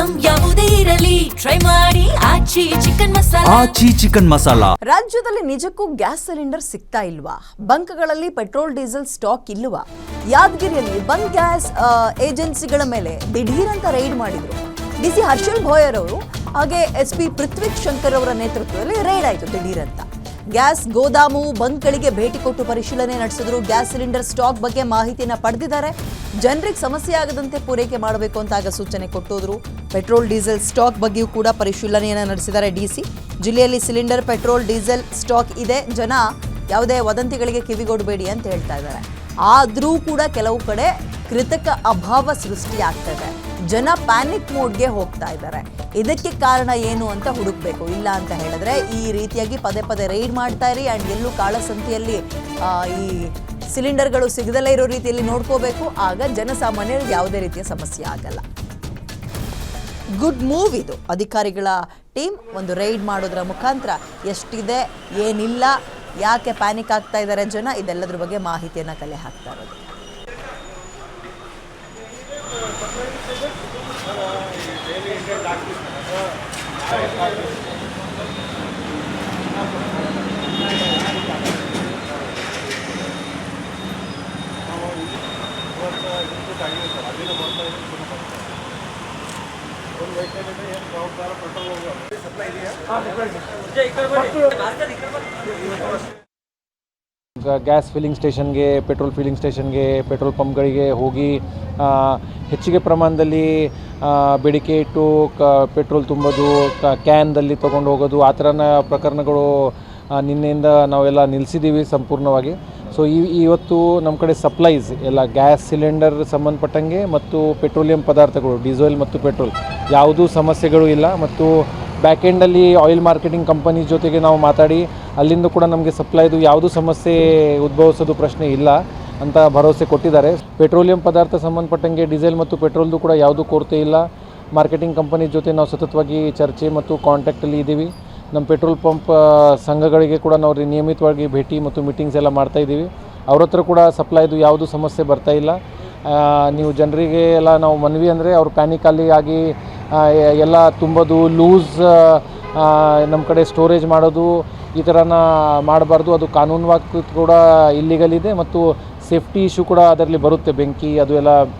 Item ಯಾವುದೇ ಇರಲಿ try ಮಾಡಿ ಆಚಿ ಚಿಕನ್ ಮಸಾಲಾ. ರಾಜ್ಯದಲ್ಲಿ ನಿಜಕ್ಕೂ ಗ್ಯಾಸ್ ಸಿಲಿಂಡರ್ ಸಿಗ್ತಾ ಇಲ್ವಾ? ಬಂಕ್ಗಳಲ್ಲಿ ಪೆಟ್ರೋಲ್ ಡೀಸೆಲ್ ಸ್ಟಾಕ್ ಇಲ್ವಾ? ಯಾದಗಿರಿಯಲ್ಲಿ ಬಂಕ್ ಗ್ಯಾಸ್ ಏಜೆನ್ಸಿಗಳ ಮೇಲೆ ದಿಢೀರಂತ ರೈಡ್ ಮಾಡಿದ್ರು. ಡಿಸಿ ಹರ್ಷಲ್ ಭೋಯರ್ ಅವರು ಹಾಗೆ SP ಪೃಥ್ವಿಕ್ ಶಂಕರ್ ಅವರ ನೇತೃತ್ವದಲ್ಲಿ ರೈಡ್ ಆಯಿತು ದಿಢೀರಂತ. ಗ್ಯಾಸ್ ಗೋದಾಮು ಬಂಕ್ಗಳಿಗೆ ಭೇಟಿ ಕೊಟ್ಟು ಪರಿಶೀಲನೆ ನಡೆಸಿದ್ರು. ಗ್ಯಾಸ್ ಸಿಲಿಂಡರ್ ಸ್ಟಾಕ್ ಬಗ್ಗೆ ಮಾಹಿತಿಯನ್ನು ಪಡೆದಿದ್ದಾರೆ. ಜನರಿಗೆ ಸಮಸ್ಯೆ ಆಗದಂತೆ ಪೂರೈಕೆ ಮಾಡಬೇಕು ಅಂತ ಆಗ ಸೂಚನೆ ಕೊಟ್ಟೋದ್ರು. ಪೆಟ್ರೋಲ್ ಡೀಸೆಲ್ ಸ್ಟಾಕ್ ಬಗ್ಗೆಯೂ ಕೂಡ ಪರಿಶೀಲನೆಯನ್ನು ನಡೆಸಿದ್ದಾರೆ DC. ಜಿಲ್ಲೆಯಲ್ಲಿ ಸಿಲಿಂಡರ್ ಪೆಟ್ರೋಲ್ ಡೀಸೆಲ್ ಸ್ಟಾಕ್ ಇದೆ, ಜನ ಯಾವುದೇ ವದಂತಿಗಳಿಗೆ ಕಿವಿಗೊಡಬೇಡಿ ಅಂತ ಹೇಳ್ತಾ ಇದ್ದಾರೆ. ಆದರೂ ಕೂಡ ಕೆಲವು ಕಡೆ ಕೃತಕ ಅಭಾವ ಸೃಷ್ಟಿಯಾಗ್ತದೆ, ಜನ ಪ್ಯಾನಿಕ್ ಮೋಡ್ಗೆ ಹೋಗ್ತಾ ಇದ್ದಾರೆ. ಇದಕ್ಕೆ ಕಾರಣ ಏನು ಅಂತ ಹುಡುಕ್ಬೇಕು. ಇಲ್ಲ ಅಂತ ಹೇಳಿದ್ರೆ ಈ ರೀತಿಯಾಗಿ ಪದೇ ಪದೇ ರೈಡ್ ಮಾಡ್ತಾ ಇರಿ ಆ್ಯಂಡ್ ಎಲ್ಲೂ ಕಾಳಸಂತೆಯಲ್ಲಿ ಈ ಸಿಲಿಂಡರ್ಗಳು ಸಿಗದಲ್ಲೇ ಇರೋ ರೀತಿಯಲ್ಲಿ ನೋಡ್ಕೋಬೇಕು. ಆಗ ಜನಸಾಮಾನ್ಯರಿಗೆ ಯಾವುದೇ ರೀತಿಯ ಸಮಸ್ಯೆ ಆಗಲ್ಲ. ಗುಡ್ ಮೂವ್ ಇದು. ಅಧಿಕಾರಿಗಳ ಟೀಮ್ ಒಂದು ರೈಡ್ ಮಾಡೋದ್ರ ಮುಖಾಂತರ ಎಷ್ಟಿದೆ, ಏನಿಲ್ಲ, ಯಾಕೆ ಪ್ಯಾನಿಕ್ ಆಗ್ತಾ ಇದ್ದಾರೆ ಜನ, ಇದೆಲ್ಲದ್ರ ಬಗ್ಗೆ ಮಾಹಿತಿಯನ್ನು ಕಲೆ ಹಾಕ್ತಾ ಇರೋದು. ಗ್ಯಾಸ್ ಫಿಲ್ಲಿಂಗ್ ಸ್ಟೇಷನ್ಗೆ, ಪೆಟ್ರೋಲ್ ಫಿಲ್ಲಿಂಗ್ ಸ್ಟೇಷನ್ಗೆ, ಪೆಟ್ರೋಲ್ ಪಂಪ್ಗಳಿಗೆ ಹೋಗಿ ಹೆಚ್ಚಿಗೆ ಪ್ರಮಾಣದಲ್ಲಿ ಬೇಡಿಕೆ ಇಟ್ಟು ಪೆಟ್ರೋಲ್ ತುಂಬೋದು, ಕ್ಯಾನ್ದಲ್ಲಿ ತೊಗೊಂಡು ಹೋಗೋದು, ಆ ಥರನ ಪ್ರಕರಣಗಳು ನಿನ್ನೆಯಿಂದ ನಾವೆಲ್ಲ ನಿಲ್ಲಿಸಿದ್ದೀವಿ ಸಂಪೂರ್ಣವಾಗಿ. ಸೊ ಇವತ್ತು ನಮ್ಮ ಕಡೆ ಸಪ್ಲೈಸ್ ಎಲ್ಲ ಗ್ಯಾಸ್ ಸಿಲಿಂಡರ್ ಸಂಬಂಧಪಟ್ಟಂಗೆ ಮತ್ತು ಪೆಟ್ರೋಲಿಯಂ ಪದಾರ್ಥಗಳು, ಡೀಸೆಲ್ ಮತ್ತು ಪೆಟ್ರೋಲ್ ಯಾವುದೂ ಸಮಸ್ಯೆಗಳು ಇಲ್ಲ. ಮತ್ತು ಬ್ಯಾಕೆಂಡಲ್ಲಿ ಆಯಿಲ್ ಮಾರ್ಕೆಟಿಂಗ್ ಕಂಪನಿ ಜೊತೆಗೆ ನಾವು ಮಾತಾಡಿ ಅಲ್ಲಿಂದ ಕೂಡ ನಮಗೆ ಸಪ್ಲೈದು ಯಾವುದೂ ಸಮಸ್ಯೆ ಉದ್ಭವಿಸೋದು ಪ್ರಶ್ನೆ ಇಲ್ಲ ಅಂತ ಭರವಸೆ ಕೊಟ್ಟಿದ್ದಾರೆ. ಪೆಟ್ರೋಲಿಯಂ ಪದಾರ್ಥ ಸಂಬಂಧಪಟ್ಟಂಗೆ ಡೀಸೆಲ್ ಮತ್ತು ಪೆಟ್ರೋಲ್ದು ಕೂಡ ಯಾವುದೂ ಕೊರತೆ ಇಲ್ಲ. ಮಾರ್ಕೆಟಿಂಗ್ ಕಂಪನಿ ಜೊತೆ ನಾವು ಸತತವಾಗಿ ಚರ್ಚೆ ಮತ್ತು ಕಾಂಟ್ಯಾಕ್ಟಲ್ಲಿ ಇದ್ದೀವಿ. ನಮ್ಮ ಪೆಟ್ರೋಲ್ ಪಂಪ್ ಸಂಘಗಳಿಗೆ ಕೂಡ ನಾವು ನಿಯಮಿತವಾಗಿ ಭೇಟಿ ಮತ್ತು ಮೀಟಿಂಗ್ಸ್ ಎಲ್ಲ ಮಾಡ್ತಾಯಿದ್ದೀವಿ. ಅವ್ರ ಹತ್ರ ಕೂಡ ಸಪ್ಲೈದು ಯಾವುದೂ ಸಮಸ್ಯೆ ಬರ್ತಾಯಿಲ್ಲ. ನೀವು ಜನರಿಗೆ ಎಲ್ಲ ನಾವು ಮನವಿ ಅಂದರೆ ಅವರು ಪ್ಯಾನಿಕಲ್ಲಿ ಆಗಿ ಎಲ್ಲ ತುಂಬೋದು, ಲೂಸ್ ನಮ್ಮ ಕಡೆ ಸ್ಟೋರೇಜ್ ಮಾಡೋದು ಈ ಥರನ ಮಾಡಬಾರ್ದು. ಅದು ಕಾನೂನುವಾಗಿ ಕೂಡ ಇಲ್ಲಿಗಲ್ ಇದೆ ಮತ್ತು ಸೇಫ್ಟಿ ಇಶ್ಯೂ ಕೂಡ ಅದರಲ್ಲಿ ಬರುತ್ತೆ. ಬೆಂಕಿ ಅದು ಎಲ್ಲ